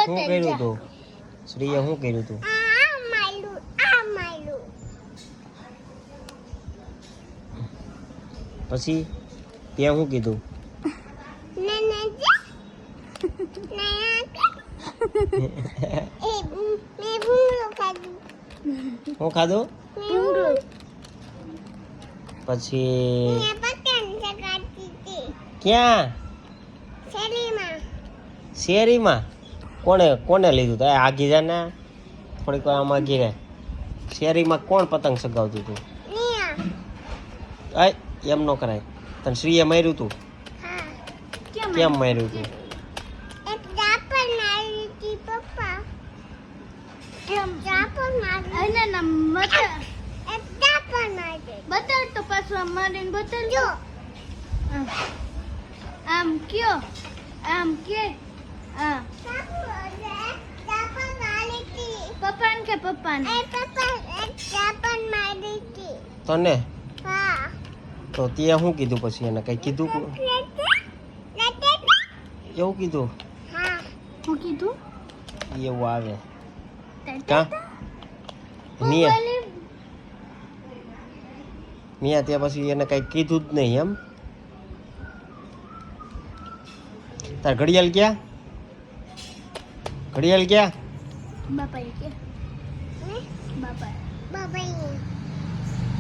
શું કર્યું તું શ્રીએ શું કર્યું તું પછી ત્યાં શું કીધું શું ખાધું પછી ક્યાં શેરીમાં કોને લીધું તો આગી જા ને થોડીક વાર આમાં આગી રહે શેરીમાં કોણ પતંગ ચગાવતું હતું એમ ન કરાય તને શ્રીએ માર્યું તું કેમ માર્યું તું બતાડ તો પાછું આમ મારીને બતાડજો આમ કયો આમ કે પપ્પાને કે પપ્પાને તને તો ત્યાં શું કીધું પછી એને કઈ કીધું એવું કીધું હું કીધું એવું આવે કા નિયા ત્યાં પછી એને કઈ કીધું જ નહીં એમ તાર ઘડિયાળ ક્યાં બાપા કે બાપા